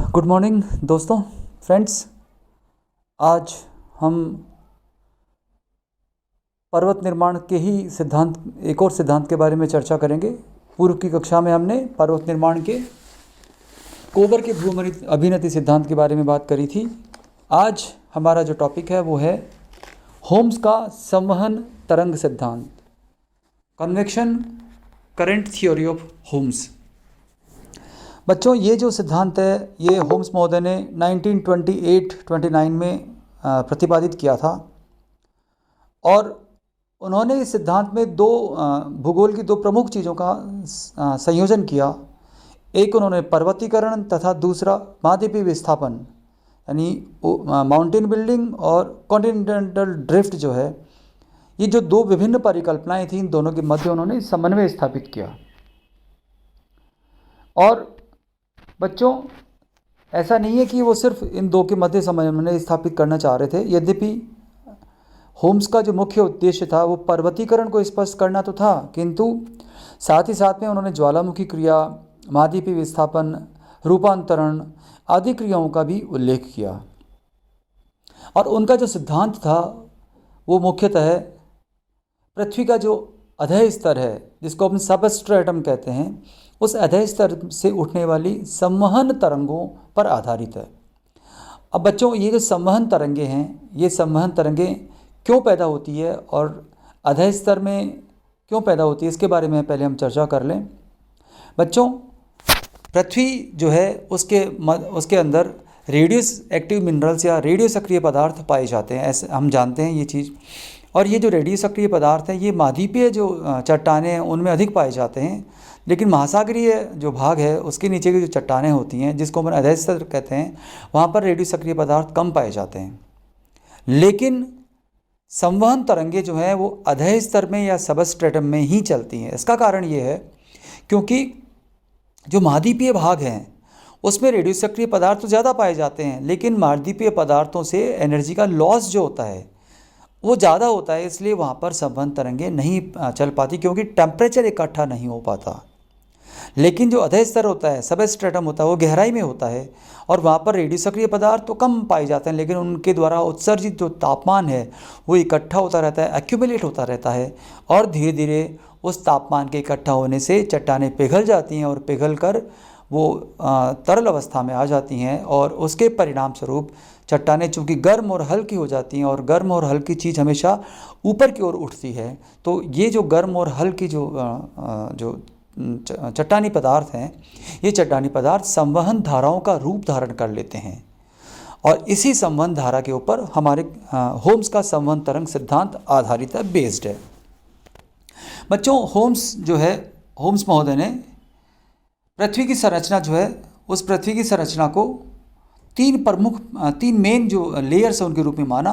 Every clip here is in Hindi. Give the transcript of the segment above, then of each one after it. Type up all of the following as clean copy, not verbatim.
गुड मॉर्निंग दोस्तों, फ्रेंड्स। आज हम पर्वत निर्माण के ही एक और सिद्धांत के बारे में चर्चा करेंगे। पूर्व की कक्षा में हमने पर्वत निर्माण के कोबर के भू अभिनति सिद्धांत के बारे में बात करी थी। आज हमारा जो टॉपिक है वो है होम्स का संवहन तरंग सिद्धांत, convection current theory of Holmes. बच्चों, ये जो सिद्धांत है ये होम्स महोदय ने 1928-29 में प्रतिपादित किया था और उन्होंने इस सिद्धांत में भूगोल की दो प्रमुख चीज़ों का संयोजन किया। एक उन्होंने पर्वतीकरण तथा दूसरा महाद्वीपीय विस्थापन, यानी माउंटेन बिल्डिंग और कॉन्टिनेंटल ड्रिफ्ट जो है, ये जो दो विभिन्न परिकल्पनाएं थी, इन दोनों के मध्य उन्होंने समन्वय स्थापित किया। और बच्चों, ऐसा नहीं है कि वो सिर्फ इन दो के मध्य समन्वय स्थापित करना चाह रहे थे। यद्यपि होम्स का जो मुख्य उद्देश्य था वो पर्वतीकरण को स्पष्ट करना तो था, किंतु साथ ही साथ में उन्होंने ज्वालामुखी क्रिया, महाद्वीपीय विस्थापन, रूपांतरण आदि क्रियाओं का भी उल्लेख किया। और उनका जो सिद्धांत था वो मुख्यतः पृथ्वी का जो अधः स्तर है, जिसको अपन सबस्ट्रेटम कहते हैं, उस अधः स्तर से उठने वाली संवहन तरंगों पर आधारित है। अब बच्चों, ये जो संवहन तरंगे हैं, ये संवहन तरंगें क्यों पैदा होती है और अधः स्तर में क्यों पैदा होती है, इसके बारे में पहले हम चर्चा कर लें। बच्चों, पृथ्वी जो है उसके अंदर रेडियो एक्टिव मिनरल्स या रेडियो सक्रिय पदार्थ पाए जाते हैं, ऐसे हम जानते हैं ये चीज़। और ये जो रेडियो सक्रिय पदार्थ हैं ये महाद्वीपीय जो चट्टानें हैं उनमें अधिक पाए जाते हैं, लेकिन महासागरीय जो भाग है उसके नीचे की जो चट्टानें होती हैं, जिसको अपन अधः स्तर कहते हैं, वहाँ पर रेडियो सक्रिय पदार्थ कम पाए जाते हैं। लेकिन संवहन तरंगे जो हैं वो अधः स्तर में या सबस्ट्रेटम में ही चलती हैं। इसका कारण ये है क्योंकि जो महाद्वीपीय भाग हैं उसमें रेडियो सक्रिय पदार्थ तो ज़्यादा पाए जाते हैं, लेकिन महाद्वीपीय पदार्थों से एनर्जी का लॉस जो होता है वो ज़्यादा होता है, इसलिए वहाँ पर संवहन तरंगे नहीं चल पाती, क्योंकि टेम्परेचर इकट्ठा नहीं हो पाता। लेकिन जो अधः स्तर होता है, सबस्ट्रेटम होता है, वो गहराई में होता है और वहाँ पर रेडियो सक्रिय पदार्थ तो कम पाए जाते हैं, लेकिन उनके द्वारा उत्सर्जित जो तापमान है वो इकट्ठा होता रहता है, एक्यूमुलेट होता रहता है, और धीरे धीरे उस तापमान के इकट्ठा होने से चट्टानें पिघल जाती हैं और पिघल कर वो तरल अवस्था में आ जाती हैं, और उसके परिणाम स्वरूप चट्टानें चूँकि गर्म और हल्की हो जाती हैं, और गर्म और हल्की चीज़ हमेशा ऊपर की ओर उठती है, तो ये जो गर्म और हल्की जो चट्टानी पदार्थ हैं, ये चट्टानी पदार्थ संवहन धाराओं का रूप धारण कर लेते हैं, और इसी संवहन धारा के ऊपर हमारे होम्स का संवहन तरंग सिद्धांत आधारित है, बेस्ड है। बच्चों, होम्स महोदय ने पृथ्वी की संरचना जो है, उस पृथ्वी की संरचना को तीन मेन जो लेयर्स हैं उनके रूप में माना।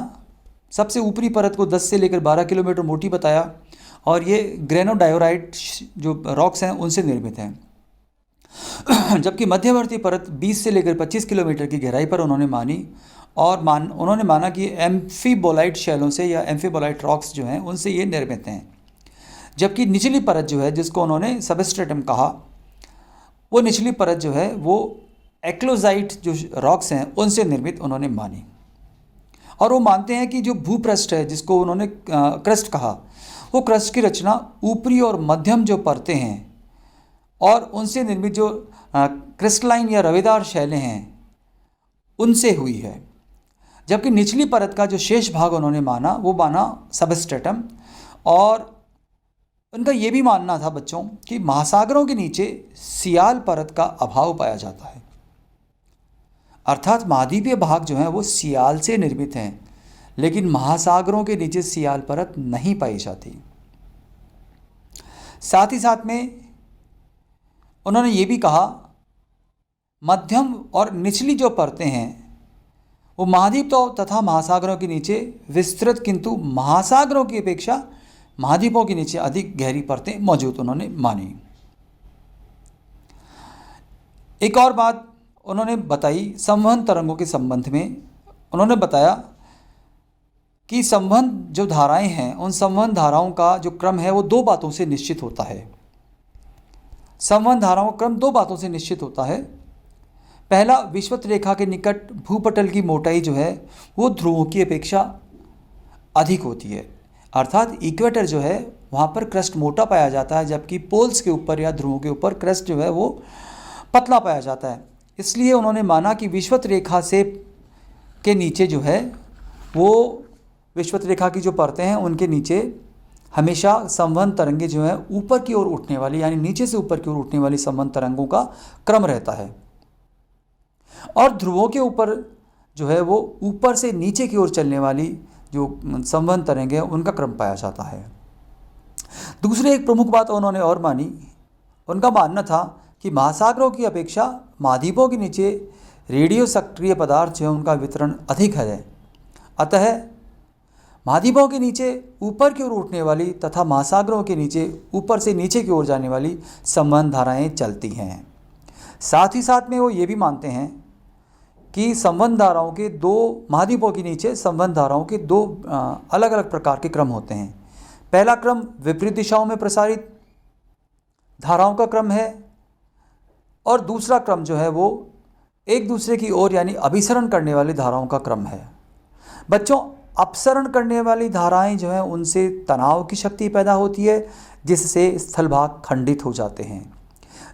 सबसे ऊपरी परत को 10 से लेकर 12 किलोमीटर मोटी बताया, और ये ग्रेनोडायोराइट जो रॉक्स हैं उनसे निर्मित हैं। जबकि मध्यवर्ती परत 20 से लेकर 25 किलोमीटर की गहराई पर उन्होंने मानी, और उन्होंने माना कि एम्फीबोलाइट शैलों से या एम्फीबोलाइट रॉक्स जो हैं उनसे ये निर्मित हैं। जबकि निचली परत जो है, जिसको उन्होंने सबस्ट्रेटम कहा, वो निचली परत जो है वो एक्लोजाइट जो रॉक्स हैं उनसे निर्मित उन्होंने मानी। और वो मानते हैं कि जो भूपृष्ठ है, जिसको उन्होंने क्रस्ट कहा, वो क्रस्ट की रचना ऊपरी और मध्यम जो परतें हैं और उनसे निर्मित जो क्रिस्टलाइन या रवेदार शैलें हैं उनसे हुई है। जबकि निचली परत का जो शेष भाग उन्होंने माना वो माना सबस्ट्रेटम। और उनका ये भी मानना था बच्चों कि महासागरों के नीचे सियाल परत का अभाव पाया जाता है, अर्थात महाद्वीपीय भाग जो है वो सियाल से निर्मित हैं, लेकिन महासागरों के नीचे सियाल परत नहीं पाई जाती। साथ ही साथ में उन्होंने ये भी कहा, मध्यम और निचली जो परतें हैं वो महाद्वीप तथा महासागरों के नीचे विस्तृत, किंतु महासागरों की अपेक्षा महाद्वीपों के नीचे अधिक गहरी परतें मौजूद उन्होंने मानी। एक और बात उन्होंने बताई संवहन तरंगों के संबंध में। उन्होंने बताया कि संवहन जो धाराएं हैं, उन संवहन धाराओं का जो क्रम है वो दो बातों से निश्चित होता है। संवहन धाराओं का क्रम दो बातों से निश्चित होता है। पहला, विषुवत रेखा के निकट भूपटल की मोटाई जो है वो ध्रुवों की अपेक्षा अधिक होती है, अर्थात इक्वेटर जो है वहाँ पर क्रस्ट मोटा पाया जाता है, जबकि पोल्स के ऊपर या ध्रुवों के ऊपर क्रस्ट जो है वो पतला पाया जाता है। इसलिए उन्होंने माना कि विषुवत रेखा से के नीचे जो है वो विषुवत रेखा की जो परतें हैं उनके नीचे हमेशा संवहन तरंगे जो हैं ऊपर की ओर उठने वाली, यानी नीचे से ऊपर की ओर उठने वाली संवहन तरंगों का क्रम रहता है, और ध्रुवों के ऊपर जो है वो ऊपर से नीचे की ओर चलने वाली जो संवहन तरंगे हैं उनका क्रम पाया जाता है। दूसरी एक प्रमुख बात उन्होंने और मानी, उनका मानना था कि महासागरों की अपेक्षा महाद्वीपों के नीचे रेडियो सक्रिय पदार्थ जो है उनका वितरण अधिक है। अतः महाद्वीपों के नीचे ऊपर की ओर उठने वाली तथा महासागरों के नीचे ऊपर से नीचे की ओर जाने वाली संवहन धाराएं चलती हैं। साथ ही साथ में वो ये भी मानते हैं कि संवहन धाराओं के दो, महाद्वीपों के नीचे संवहन धाराओं के दो अलग अलग प्रकार के क्रम होते हैं। पहला क्रम विपरीत दिशाओं में प्रसारित धाराओं का क्रम है, और दूसरा क्रम जो है वो एक दूसरे की ओर यानी अभिसरण करने वाली धाराओं का क्रम है। बच्चों, अपसरण करने वाली धाराएं जो हैं उनसे तनाव की शक्ति पैदा होती है, जिससे स्थलभाग खंडित हो जाते हैं,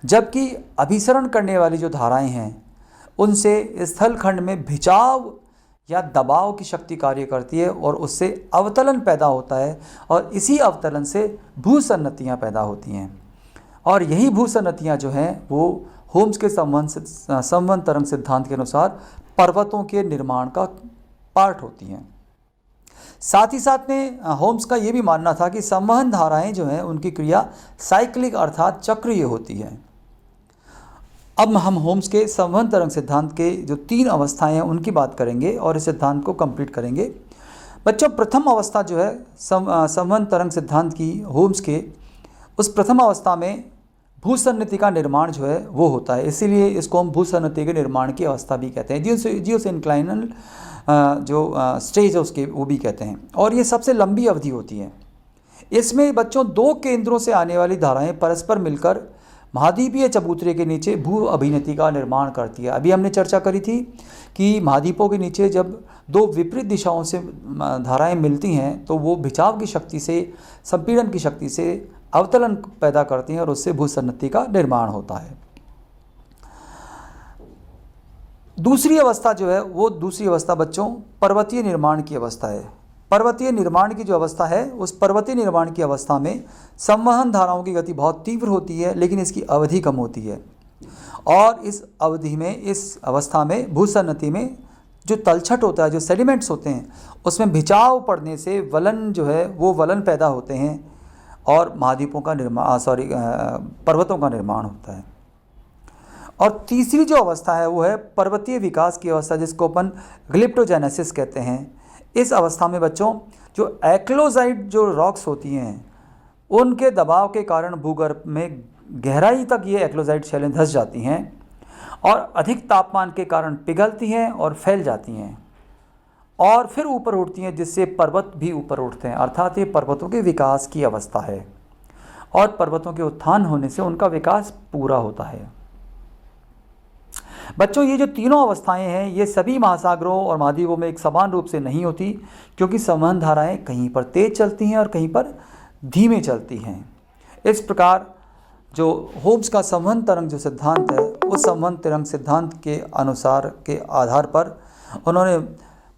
जबकि अभिसरण करने वाली जो धाराएं हैं उनसे स्थलखंड में खिंचाव या दबाव की शक्ति कार्य करती है और उससे अवतलन पैदा होता है, और इसी अवतलन से भूसन्नतियाँ पैदा होती हैं, और यही भूसन्नतियाँ जो हैं वो होम्स के संवहन तरंग सिद्धांत के अनुसार पर्वतों के निर्माण का पार्ट होती हैं। साथ ही साथ में होम्स का ये भी मानना था कि संवहन धाराएं जो हैं उनकी क्रिया साइक्लिक अर्थात चक्रीय होती है। अब हम होम्स के संवहन तरंग सिद्धांत के जो 3 अवस्थाएं हैं उनकी बात करेंगे और इस सिद्धांत को कंप्लीट करेंगे। बच्चों, प्रथम अवस्था जो है संवहन तरंग सिद्धांत की होम्स के, उस प्रथम अवस्था में भूसन्नति का निर्माण जो है वो होता है, इसीलिए इसको हम भूसन्नति के निर्माण की अवस्था भी कहते हैं। जियोसिंक्लाइनल जो स्टेज है उसके वो भी कहते हैं, और ये सबसे लंबी अवधि होती है। इसमें बच्चों 2 केंद्रों से आने वाली धाराएं परस्पर मिलकर महाद्वीपीय चबूतरे के नीचे भू अभिनति का निर्माण करती है। अभी हमने चर्चा करी थी कि महाद्वीपों के नीचे जब 2 विपरीत दिशाओं से धाराएं मिलती हैं तो वो खिंचाव की शक्ति से, संपीड़न की शक्ति से अवतलन पैदा करती हैं और उससे भूसन्नति का निर्माण होता है। दूसरी अवस्था जो है वो दूसरी अवस्था बच्चों पर्वतीय निर्माण की अवस्था है। पर्वतीय निर्माण की जो अवस्था है उस पर्वतीय निर्माण की अवस्था में संवहन धाराओं की गति बहुत तीव्र होती है, लेकिन इसकी अवधि कम होती है, और इस अवधि में, इस अवस्था में भूसन्नति में जो तलछट होता है, जो सेडिमेंट्स होते हैं, उसमें खिंचाव पड़ने से वलन जो है वो वलन पैदा होते हैं और महाद्वीपों का पर्वतों का निर्माण होता है। और तीसरी जो अवस्था है वो है पर्वतीय विकास की अवस्था, जिसको अपन ग्लिप्टोजेनेसिस कहते हैं। इस अवस्था में बच्चों जो एक्लोजाइट जो रॉक्स होती हैं उनके दबाव के कारण भूगर्भ में गहराई तक ये एक्लोजाइट शैलें धंस जाती हैं और अधिक तापमान के कारण पिघलती हैं और फैल जाती हैं और फिर ऊपर उठती हैं, जिससे पर्वत भी ऊपर उठते हैं। अर्थात ये पर्वतों के विकास की अवस्था है और पर्वतों के उत्थान होने से उनका विकास पूरा होता है। बच्चों, ये जो तीनों अवस्थाएं हैं ये सभी महासागरों और महाद्वीपों में एक समान रूप से नहीं होती, क्योंकि संवहन धाराएं कहीं पर तेज चलती हैं और कहीं पर धीमे चलती हैं। इस प्रकार जो होम्स का संवहन तरंग जो सिद्धांत है उस संवहन तरंग सिद्धांत के अनुसार के आधार पर उन्होंने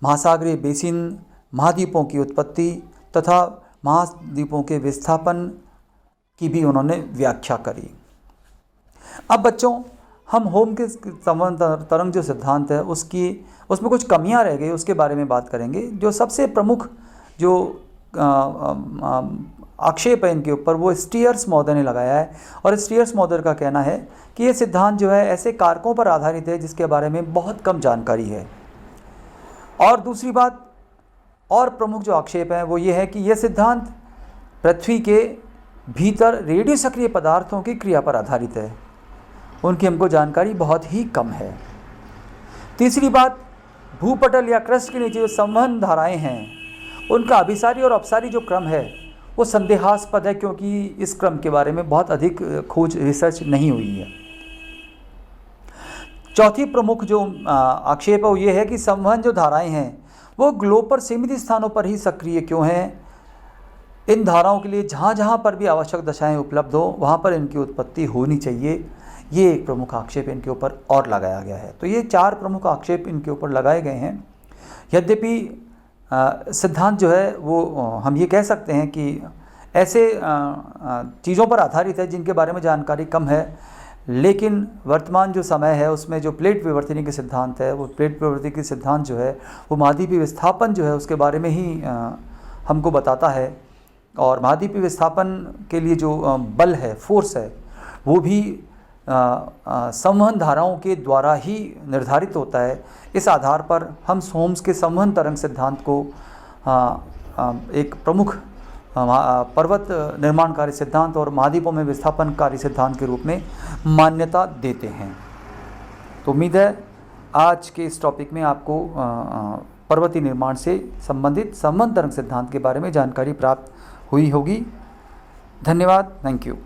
महासागरीय बेसिन, महाद्वीपों की उत्पत्ति तथा महाद्वीपों के विस्थापन की भी उन्होंने व्याख्या करी। अब बच्चों, हम होम के संवहन तरंग जो सिद्धांत है उसमें कुछ कमियां रह गई, उसके बारे में बात करेंगे। जो सबसे प्रमुख जो आक्षेप है इनके ऊपर वो स्टीयर्स महोदय ने लगाया है, और स्टीयर्स महोदय का कहना है कि ये सिद्धांत जो है ऐसे कारकों पर आधारित है जिसके बारे में बहुत कम जानकारी है। और दूसरी बात और प्रमुख जो आक्षेप है वो ये है कि यह सिद्धांत पृथ्वी के भीतर रेडियो सक्रिय पदार्थों की क्रिया पर आधारित है, उनकी हमको जानकारी बहुत ही कम है। तीसरी बात, भूपटल या क्रस्ट के नीचे जो संवहन धाराएं हैं उनका अभिसारी और अपसारी जो क्रम है वो संदेहास्पद है, क्योंकि इस क्रम के बारे में बहुत अधिक खोज रिसर्च नहीं हुई है। चौथी प्रमुख जो आक्षेप है वो ये है कि संवहन जो धाराएं हैं वो ग्लोब पर सीमित स्थानों पर ही सक्रिय क्यों हैं। इन धाराओं के लिए जहाँ जहाँ पर भी आवश्यक दशाएं उपलब्ध हो वहाँ पर इनकी उत्पत्ति होनी चाहिए। ये एक प्रमुख आक्षेप इनके ऊपर और लगाया गया है। तो ये 4 प्रमुख आक्षेप इनके ऊपर लगाए गए हैं। यद्यपि सिद्धांत जो है वो हम ये कह सकते हैं कि ऐसे चीज़ों पर आधारित है जिनके बारे में जानकारी कम है, लेकिन वर्तमान जो समय है उसमें जो प्लेट विवर्तनी के सिद्धांत है, वो प्लेट विवर्तनी के सिद्धांत जो है वो महाद्वीपीय विस्थापन जो है उसके बारे में ही हमको बताता है। और महाद्वीपीय विस्थापन के लिए जो बल है, फोर्स है, वो भी संवहन धाराओं के द्वारा ही निर्धारित होता है। इस आधार पर हम होम्स के संवहन तरंग सिद्धांत को एक प्रमुख पर्वत निर्माणकारी सिद्धांत और महाद्वीपों में विस्थापनकारी सिद्धांत के रूप में मान्यता देते हैं। तो उम्मीद है आज के इस टॉपिक में आपको पर्वतीय निर्माण से संबंधित संवहन तरंग सिद्धांत के बारे में जानकारी प्राप्त हुई होगी। धन्यवाद। Thank you.